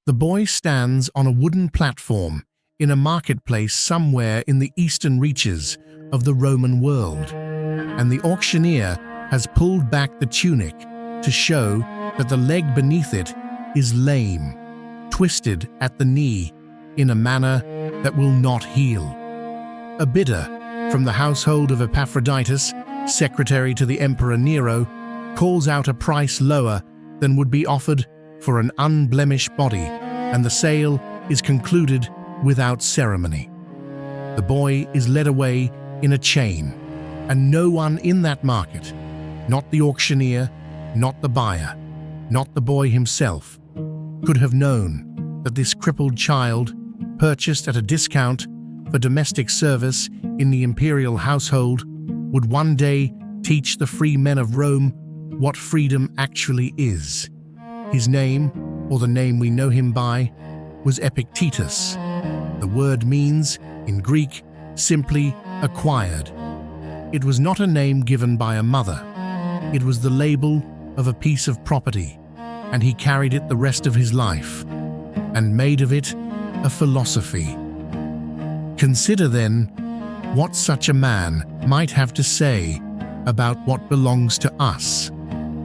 The boy stands on a wooden platform in a marketplace somewhere in the eastern reaches of the Roman world, and the auctioneer has pulled back the tunic to show that the leg beneath it is lame, twisted at the knee in a manner that will not heal. A bidder from the household of Epaphroditus, secretary to the Emperor Nero, calls out a price lower than would be offered for an unblemished body, and the sale is concluded without ceremony. The boy is led away in a chain, and no one in that market, not the auctioneer, not the buyer, not the boy himself, could have known that this crippled child, purchased at a discount for domestic service in the imperial household, would one day teach the free men of Rome what freedom actually is. His name, or the name we know him by, was Epictetus. The word means, in Greek, simply acquired. It was not a name given by a mother. It was the label of a piece of property, and he carried it the rest of his life, and made of it a philosophy. Consider then what such a man might have to say about what belongs to us.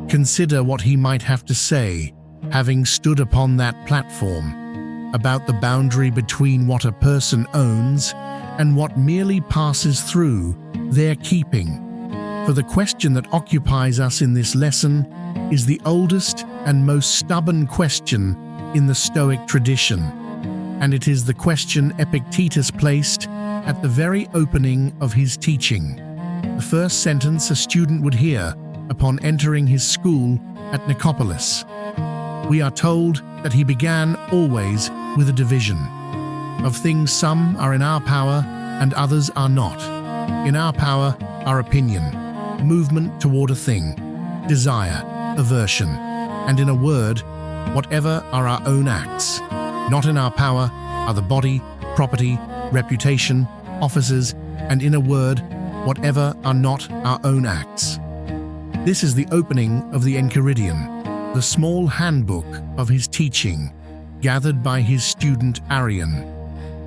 Consider what he might have to say, having stood upon that platform, about the boundary between what a person owns and what merely passes through their keeping. For the question that occupies us in this lesson is the oldest and most stubborn question in the Stoic tradition, and it is the question Epictetus placed at the very opening of his teaching. The first sentence a student would hear upon entering his school at Nicopolis. We are told that he began always with a division. Of things some are in our power and others are not. In our power are opinion, movement toward a thing, desire, aversion, and in a word, whatever are our own acts. Not in our power are the body, property, reputation, offices, and in a word, whatever are not our own acts. This is the opening of the Enchiridion, the small handbook of his teaching, gathered by his student Arrian,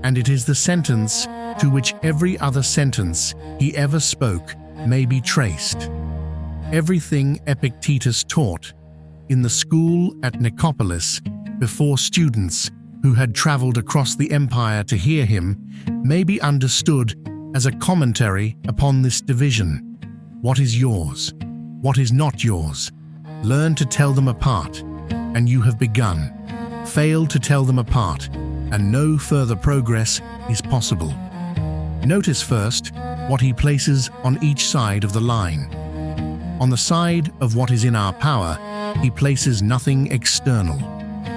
and it is the sentence to which every other sentence he ever spoke may be traced. Everything Epictetus taught in the school at Nicopolis before students who had traveled across the empire to hear him may be understood as a commentary upon this division. What is yours? What is not yours? Learn to tell them apart, and you have begun. Fail to tell them apart, and no further progress is possible. Notice first what he places on each side of the line. On the side of what is in our power, he places nothing external.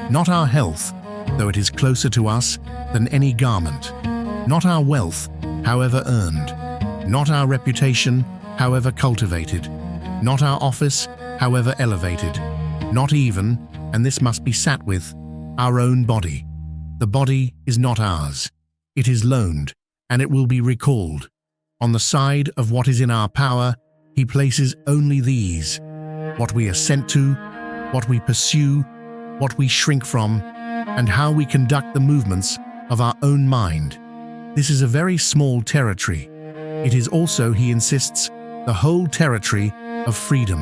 Not our health, though it is closer to us than any garment. Not our wealth, however earned. Not our reputation, however cultivated. Not our office, however elevated. Not even, and this must be sat with, our own body. The body is not ours. It is loaned, and it will be recalled. On the side of what is in our power, he places only these: what we assent to, what we pursue, what we shrink from, and how we conduct the movements of our own mind. This is a very small territory. It is also, he insists, the whole territory of freedom.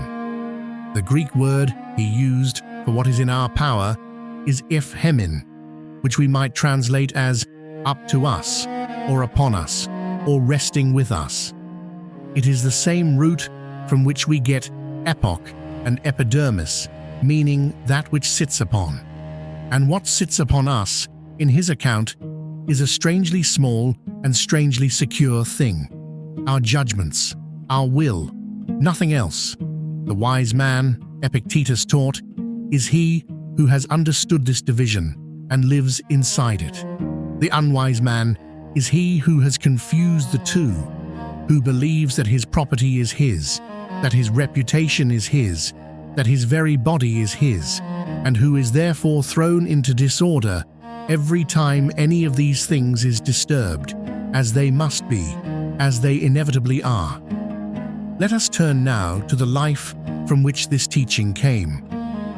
The Greek word he used for what is in our power is ephemin, which we might translate as up to us, or upon us, or resting with us. It is the same root from which we get epoch and epidermis, meaning that which sits upon. And what sits upon us, in his account, is a strangely small and strangely secure thing. Our judgments, our will, nothing else. The wise man, Epictetus taught, is he who has understood this division and lives inside it. The unwise man is he who has confused the two, who believes that his property is his, that his reputation is his, that his very body is his, and who is therefore thrown into disorder every time any of these things is disturbed, as they must be, as they inevitably are. Let us turn now to the life from which this teaching came.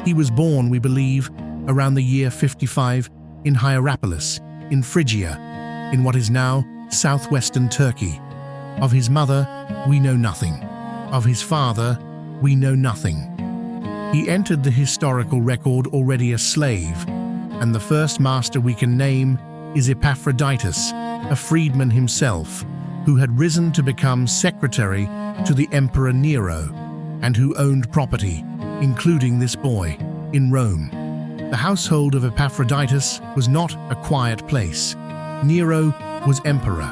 He was born, we believe, around the year 55 in Hierapolis, in Phrygia, in what is now southwestern Turkey. Of his mother, we know nothing. Of his father, we know nothing. He entered the historical record already a slave, and the first master we can name is Epaphroditus, a freedman himself, who had risen to become secretary to the Emperor Nero, and who owned property, including this boy, in Rome. The household of Epaphroditus was not a quiet place. Nero was emperor.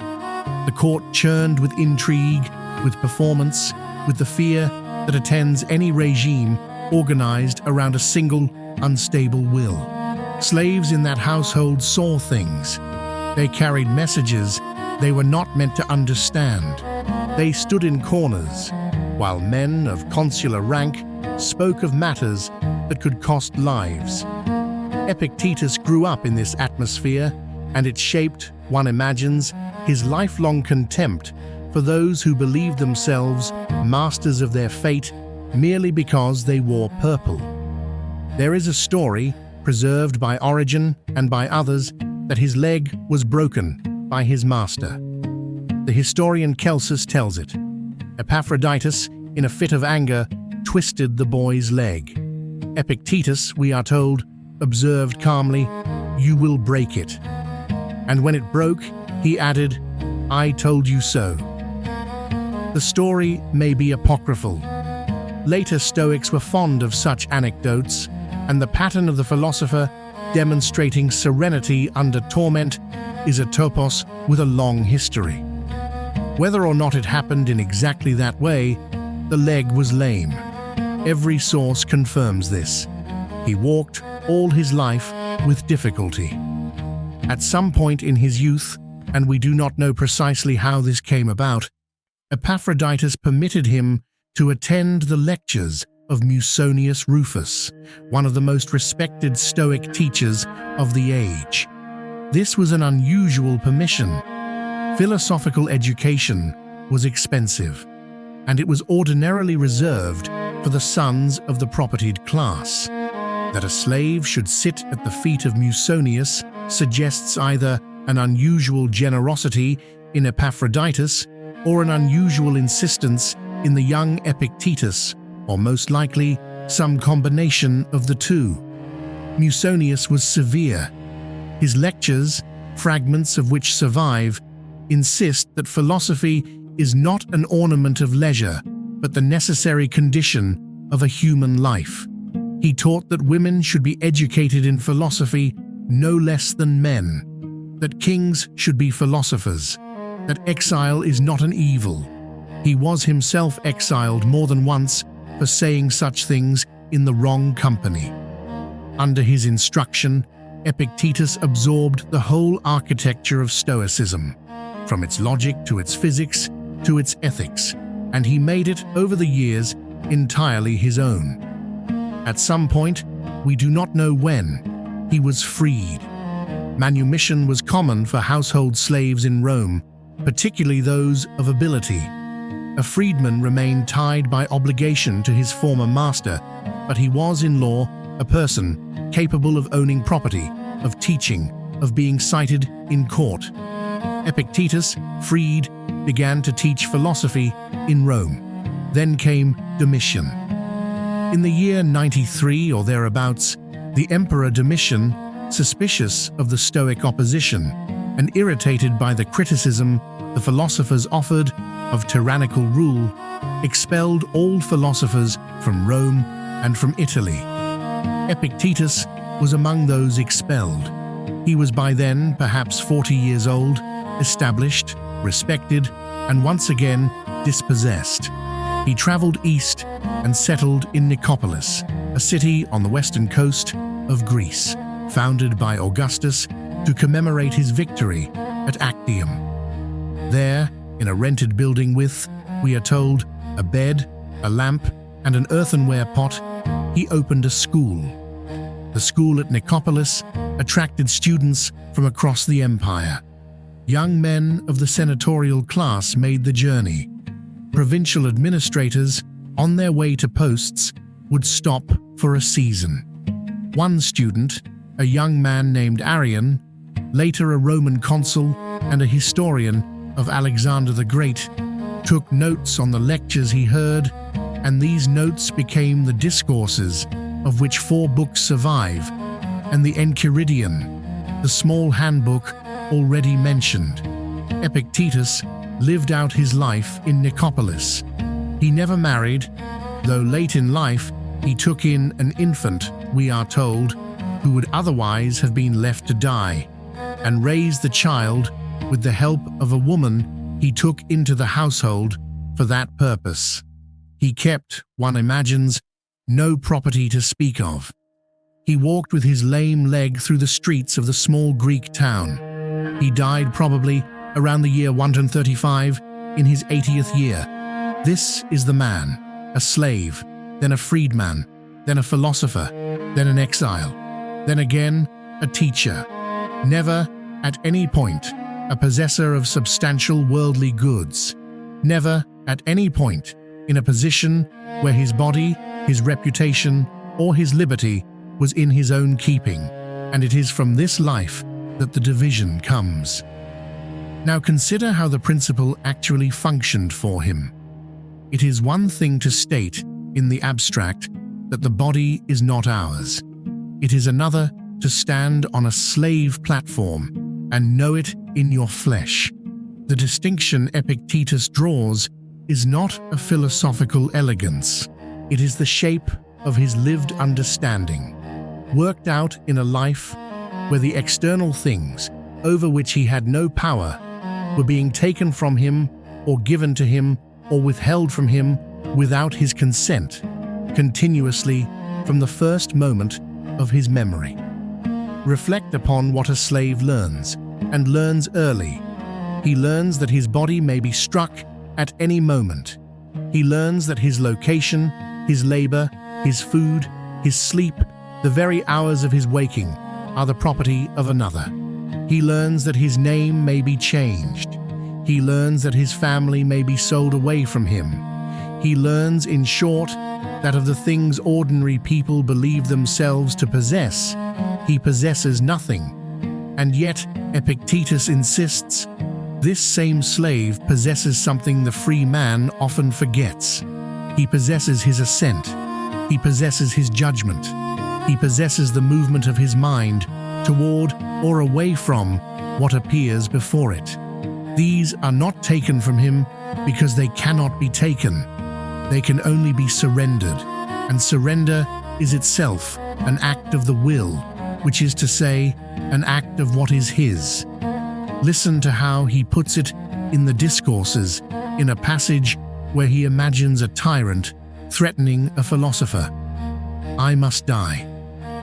The court churned with intrigue, with performance, with the fear that attends any regime organized around a single, unstable will. Slaves in that household saw things. They carried messages they were not meant to understand. They stood in corners, while men of consular rank spoke of matters that could cost lives. Epictetus grew up in this atmosphere, and it shaped, one imagines, his lifelong contempt for those who believed themselves masters of their fate merely because they wore purple. There is a story, preserved by Origen and by others, that his leg was broken by his master. The historian Celsus tells it. Epaphroditus, in a fit of anger, twisted the boy's leg. Epictetus, we are told, observed calmly, "You will break it." And when it broke, he added, "I told you so." The story may be apocryphal. Later Stoics were fond of such anecdotes, and the pattern of the philosopher demonstrating serenity under torment is a topos with a long history. Whether or not it happened in exactly that way, the leg was lame. Every source confirms this. He walked all his life with difficulty. At some point in his youth, and we do not know precisely how this came about, Epaphroditus permitted him to attend the lectures of Musonius Rufus, one of the most respected Stoic teachers of the age. This was an unusual permission. Philosophical education was expensive, and it was ordinarily reserved for the sons of the propertied class. That a slave should sit at the feet of Musonius suggests either an unusual generosity in Epaphroditus or an unusual insistence in the young Epictetus, or most likely some combination of the two. Musonius was severe. His lectures, fragments of which survive, insist that philosophy is not an ornament of leisure, but the necessary condition of a human life. He taught that women should be educated in philosophy no less than men, that kings should be philosophers, that exile is not an evil. He was himself exiled more than once for saying such things in the wrong company. Under his instruction, Epictetus absorbed the whole architecture of Stoicism, from its logic to its physics to its ethics, and he made it over the years entirely his own. At some point, we do not know when, he was freed. Manumission was common for household slaves in Rome, particularly those of ability. A freedman remained tied by obligation to his former master, but he was in law a person capable of owning property, of teaching, of being cited in court. Epictetus, freed, began to teach philosophy in Rome. Then came Domitian. In the year 93 or thereabouts, the Emperor Domitian, suspicious of the Stoic opposition and irritated by the criticism the philosophers offered of tyrannical rule, expelled all philosophers from Rome and from Italy. Epictetus was among those expelled. He was by then perhaps 40 years old, established, respected, and once again dispossessed. He traveled east and settled in Nicopolis, a city on the western coast of Greece, founded by Augustus to commemorate his victory at Actium. There, in a rented building with, we are told, a bed, a lamp, and an earthenware pot, he opened a school. The school at Nicopolis attracted students from across the empire. Young men of the senatorial class made the journey. Provincial administrators, on their way to posts, would stop for a season. One student, a young man named Arrian, later a Roman consul and a historian of Alexander the Great, took notes on the lectures he heard, and these notes became the Discourses, of which 4 books survive, and the Enchiridion, the small handbook already mentioned. Epictetus lived out his life in Nicopolis. He never married, though late in life he took in an infant, we are told, who would otherwise have been left to die, and raised the child with the help of a woman he took into the household for that purpose. He kept, one imagines, no property to speak of. He walked with his lame leg through the streets of the small Greek town. He died probably around the year 135 in his 80th year. This is the man, a slave, then a freedman, then a philosopher, then an exile, then again a teacher. Never, at any point, a possessor of substantial worldly goods. Never, at any point, in a position where his body, his reputation, or his liberty was in his own keeping, and it is from this life that the division comes. Now consider how the principle actually functioned for him. It is one thing to state, in the abstract, that the body is not ours. It is another to stand on a slave platform and know it in your flesh. The distinction Epictetus draws is not a philosophical elegance. It is the shape of his lived understanding, worked out in a life where the external things over which he had no power were being taken from him or given to him or withheld from him without his consent, continuously from the first moment of his memory. Reflect upon what a slave learns, and learns early. He learns that his body may be struck at any moment. He learns that his location, his labor, his food, his sleep, the very hours of his waking are the property of another. He learns that his name may be changed. He learns that his family may be sold away from him. He learns, in short, that of the things ordinary people believe themselves to possess, he possesses nothing. And yet, Epictetus insists, this same slave possesses something the free man often forgets. He possesses his assent. He possesses his judgment. He possesses the movement of his mind toward or away from what appears before it. These are not taken from him because they cannot be taken. They can only be surrendered, and surrender is itself an act of the will, which is to say, an act of what is his. Listen to how he puts it in the Discourses, in a passage where he imagines a tyrant threatening a philosopher. I must die.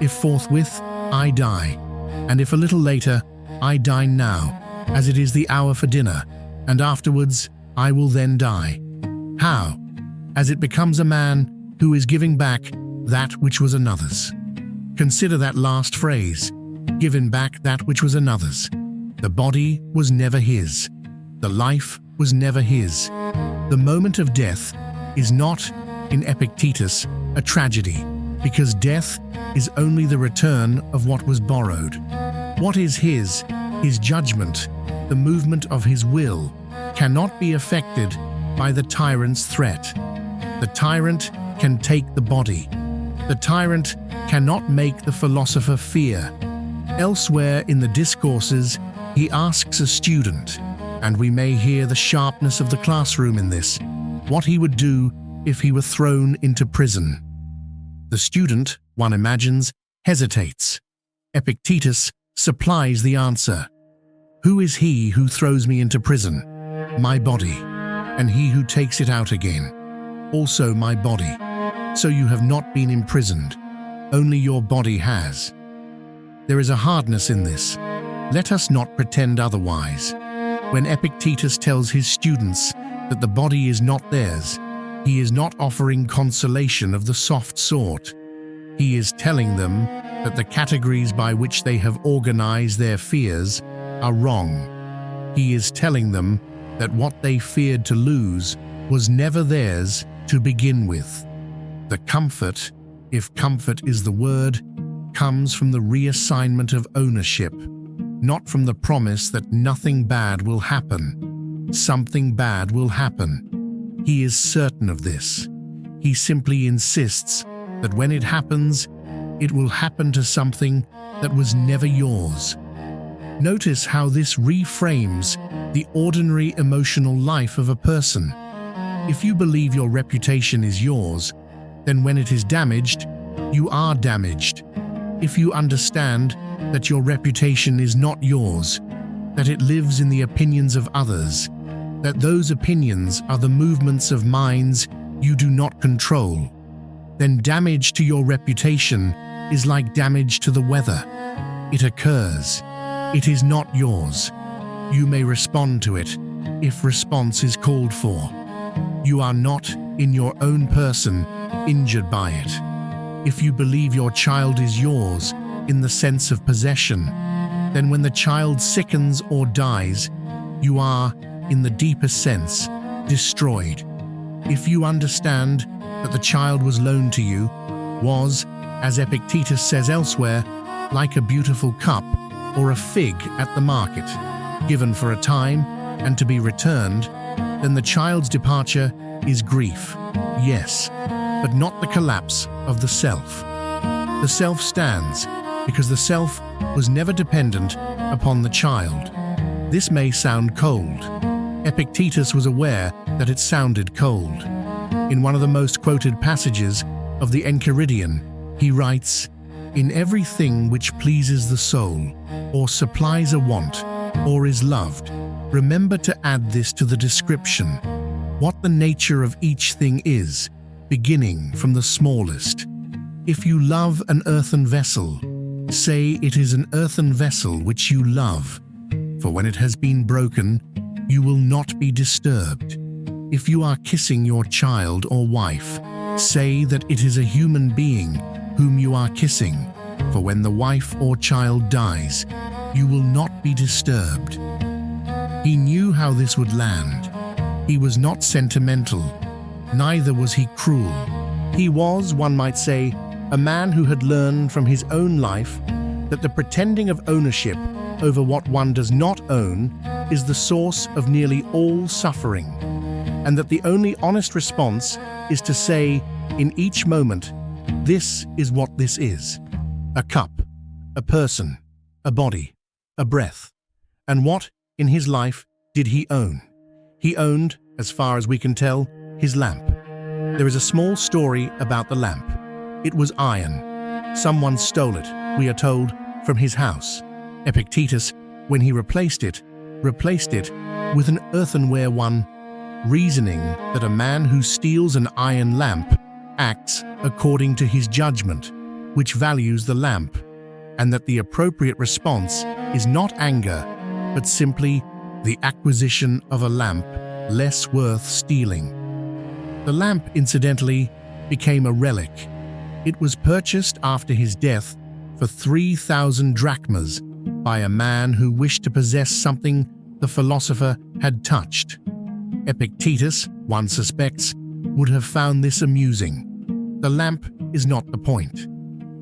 If forthwith, I die, and if a little later, I dine now, as it is the hour for dinner, and afterwards I will then die. How? As it becomes a man who is giving back that which was another's. Consider that last phrase, given back that which was another's. The body was never his. The life was never his. The moment of death is not, in Epictetus, a tragedy, because death is only the return of what was borrowed. What is his judgment, the movement of his will, cannot be affected by the tyrant's threat. The tyrant can take the body. The tyrant cannot make the philosopher fear. Elsewhere in the Discourses, he asks a student, and we may hear the sharpness of the classroom in this, what he would do if he were thrown into prison. The student, one imagines, hesitates. Epictetus supplies the answer. Who is he who throws me into prison? My body, and he who takes it out again. Also my body. So you have not been imprisoned, only your body has. There is a hardness in this. Let us not pretend otherwise. When Epictetus tells his students that the body is not theirs, he is not offering consolation of the soft sort. He is telling them that the categories by which they have organized their fears are wrong. He is telling them that what they feared to lose was never theirs to begin with. The comfort, if comfort is the word, comes from the reassignment of ownership, not from the promise that nothing bad will happen. Something bad will happen. He is certain of this. He simply insists that when it happens, it will happen to something that was never yours. Notice how this reframes the ordinary emotional life of a person. If you believe your reputation is yours, then when it is damaged, you are damaged. If you understand that your reputation is not yours, that it lives in the opinions of others, that those opinions are the movements of minds you do not control, then damage to your reputation is like damage to the weather. It occurs. It is not yours. You may respond to it if response is called for. You are not, in your own person, injured by it. If you believe your child is yours in the sense of possession, then when the child sickens or dies, you are, in the deepest sense, destroyed. If you understand that the child was loaned to you, was, as Epictetus says elsewhere, like a beautiful cup or a fig at the market, given for a time and to be returned, then the child's departure is grief, yes, but not the collapse of the self. The self stands because the self was never dependent upon the child. This may sound cold. Epictetus was aware that it sounded cold. In one of the most quoted passages of the Enchiridion, he writes, "In everything which pleases the soul, or supplies a want, or is loved, remember to add this to the description, what the nature of each thing is, beginning from the smallest. If you love an earthen vessel, say it is an earthen vessel which you love, for when it has been broken, you will not be disturbed. If you are kissing your child or wife, say that it is a human being whom you are kissing, for when the wife or child dies, you will not be disturbed." He knew how this would land. He was not sentimental, neither was he cruel. He was, one might say, a man who had learned from his own life that the pretending of ownership over what one does not own is the source of nearly all suffering, and that the only honest response is to say, in each moment, this is what this is: a cup, a person, a body, a breath. And what, in his life, did he own? He owned, as far as we can tell, his lamp. There is a small story about the lamp. It was iron. Someone stole it, we are told, from his house. Epictetus, when he replaced it with an earthenware one, reasoning that a man who steals an iron lamp acts according to his judgment, which values the lamp, and that the appropriate response is not anger, but simply the acquisition of a lamp less worth stealing. The lamp, incidentally, became a relic. It was purchased after his death for 3,000 drachmas by a man who wished to possess something the philosopher had touched. Epictetus, one suspects, would have found this amusing. The lamp is not the point.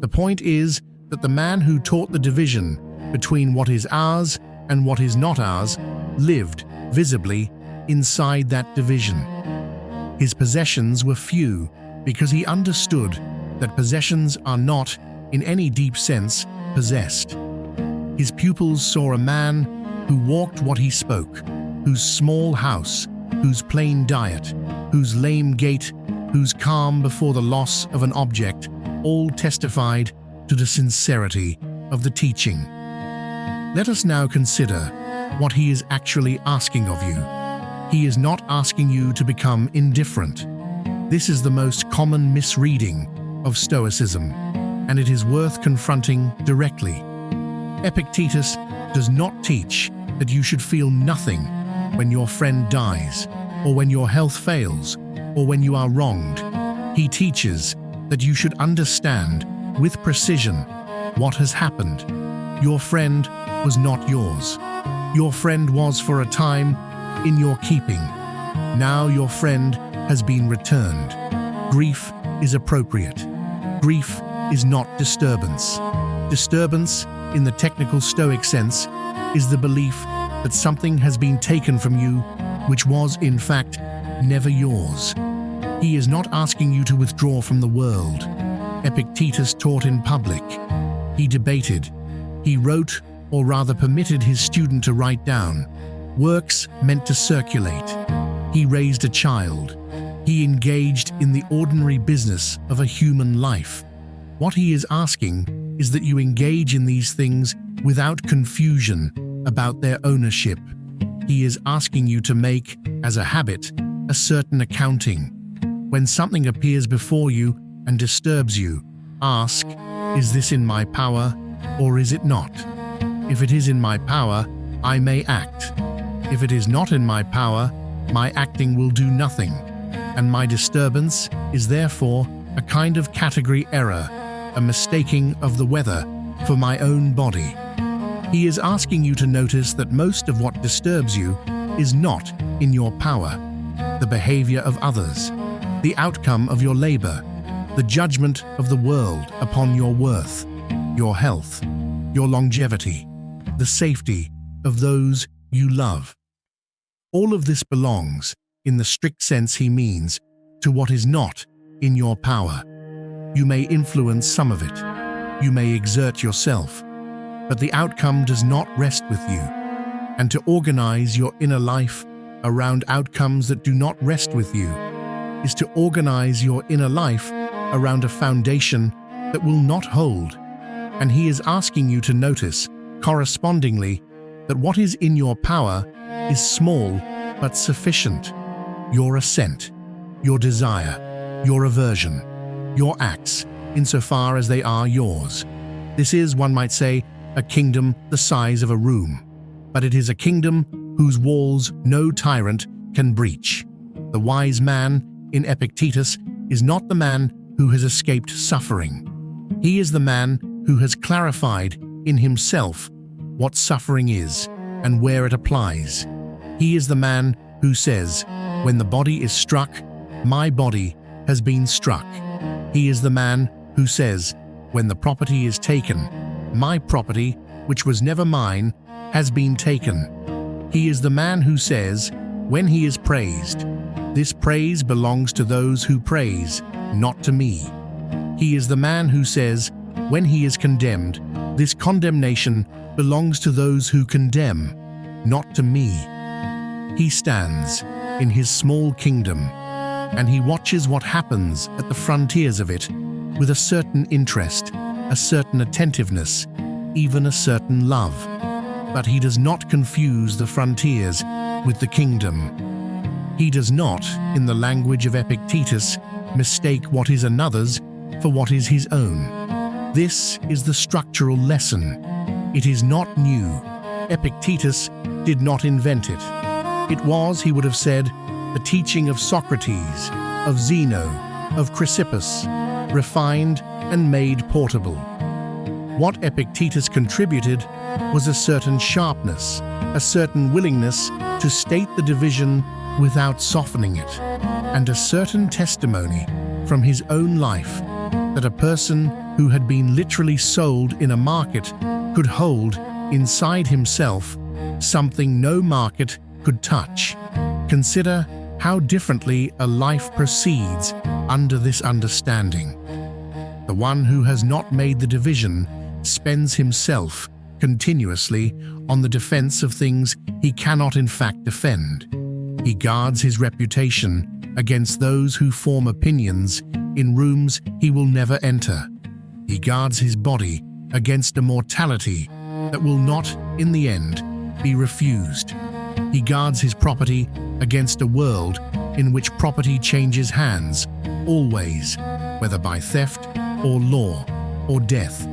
The point is that the man who taught the division between what is ours and what is not ours lived, visibly, inside that division. His possessions were few because he understood that possessions are not, in any deep sense, possessed. His pupils saw a man who walked what he spoke, whose small house, whose plain diet, whose lame gait, whose calm before the loss of an object, all testified to the sincerity of the teaching. Let us now consider what he is actually asking of you. He is not asking you to become indifferent. This is the most common misreading of Stoicism, and it is worth confronting directly. Epictetus does not teach that you should feel nothing when your friend dies, or when your health fails, or when you are wronged. He teaches that you should understand with precision what has happened. Your friend was not yours. Your friend was for a time in your keeping. Now your friend has been returned. Grief is appropriate. Grief is not disturbance. Disturbance, in the technical Stoic sense, is the belief that something has been taken from you which was, in fact, never yours. He is not asking you to withdraw from the world. Epictetus taught in public. He debated. He wrote, or rather permitted his student to write down, works meant to circulate. He raised a child. He engaged in the ordinary business of a human life. What he is asking is that you engage in these things without confusion about their ownership. He is asking you to make, as a habit, a certain accounting. When something appears before you and disturbs you, ask, is this in my power or is it not? If it is in my power, I may act. If it is not in my power, my acting will do nothing, and my disturbance is therefore a kind of category error, a mistaking of the weather for my own body. He is asking you to notice that most of what disturbs you is not in your power. The behavior of others, the outcome of your labor, the judgment of the world upon your worth, your health, your longevity, the safety of those you love. All of this belongs, in the strict sense he means, to what is not in your power. You may influence some of it. You may exert yourself. But the outcome does not rest with you. And to organize your inner life around outcomes that do not rest with you is to organize your inner life around a foundation that will not hold. And he is asking you to notice, correspondingly, that what is in your power is small but sufficient. Your assent, your desire, your aversion, your acts, insofar as they are yours. This is, one might say, a kingdom the size of a room, but it is a kingdom whose walls no tyrant can breach. The wise man in Epictetus is not the man who has escaped suffering. He is the man who has clarified in himself what suffering is and where it applies. He is the man who says, when the body is struck, my body has been struck. He is the man who says, when the property is taken, my property, which was never mine, has been taken. He is the man who says, when he is praised, this praise belongs to those who praise, not to me. He is the man who says, when he is condemned, this condemnation belongs to those who condemn, not to me. He stands in his small kingdom, and he watches what happens at the frontiers of it with a certain interest, a certain attentiveness, even a certain love. But he does not confuse the frontiers with the kingdom. He does not, in the language of Epictetus, mistake what is another's for what is his own. This is the structural lesson. It is not new. Epictetus did not invent it. It was, he would have said, the teaching of Socrates, of Zeno, of Chrysippus, refined and made portable. What Epictetus contributed was a certain sharpness, a certain willingness to state the division without softening it, and a certain testimony from his own life that a person who had been literally sold in a market could hold inside himself something no market could touch. Consider how differently a life proceeds under this understanding. The one who has not made the division spends himself continuously on the defense of things he cannot in fact defend. He guards his reputation against those who form opinions in rooms he will never enter. He guards his body against a mortality that will not, in the end, be refused. He guards his property against a world in which property changes hands, always, whether by theft or law or death.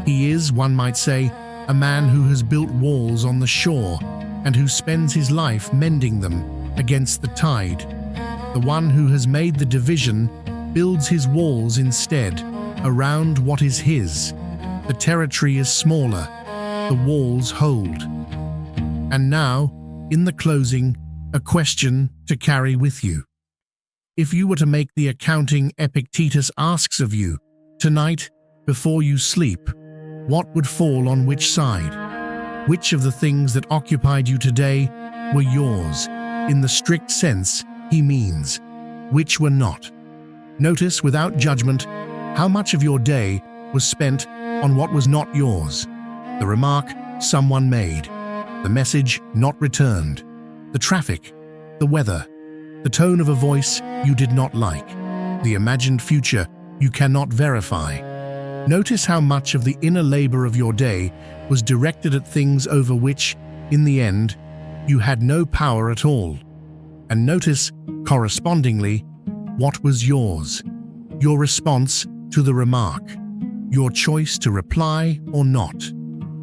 He is, one might say, a man who has built walls on the shore and who spends his life mending them against the tide. The one who has made the division builds his walls instead around what is his. The territory is smaller, the walls hold. And now, in the closing, a question to carry with you. If you were to make the accounting Epictetus asks of you tonight before you sleep, what would fall on which side? Which of the things that occupied you today were yours, in the strict sense he means, which were not? Notice without judgment how much of your day was spent on what was not yours. The remark someone made, the message not returned, the traffic, the weather, the tone of a voice you did not like, the imagined future you cannot verify. Notice how much of the inner labor of your day was directed at things over which, in the end, you had no power at all. And notice, correspondingly, what was yours, your response to the remark, your choice to reply or not,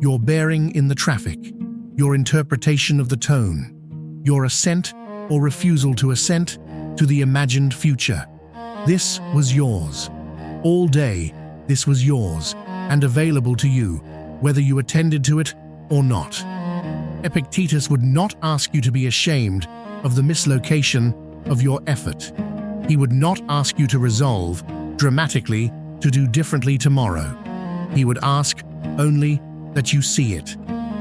your bearing in the traffic, your interpretation of the tone, your assent or refusal to assent to the imagined future. This was yours. All day, this was yours and available to you, whether you attended to it or not. Epictetus would not ask you to be ashamed of the mislocation of your effort. He would not ask you to resolve, dramatically, to do differently tomorrow. He would ask only that you see it,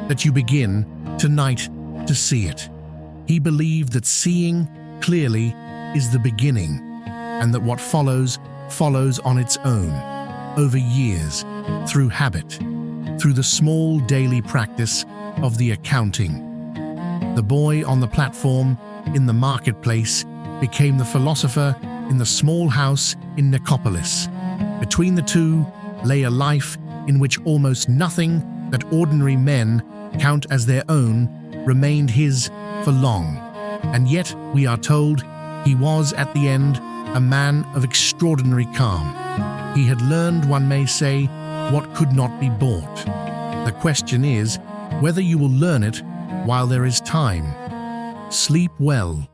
that you begin, tonight, to see it. He believed that seeing clearly is the beginning, and that what follows on its own, over years, through habit, through the small daily practice of the accounting. The boy on the platform in the marketplace became the philosopher in the small house in Nicopolis. Between the two lay a life in which almost nothing that ordinary men count as their own remained his for long, and yet we are told he was at the end a man of extraordinary calm. He had learned, one may say, what could not be bought. The question is whether you will learn it while there is time. Sleep well.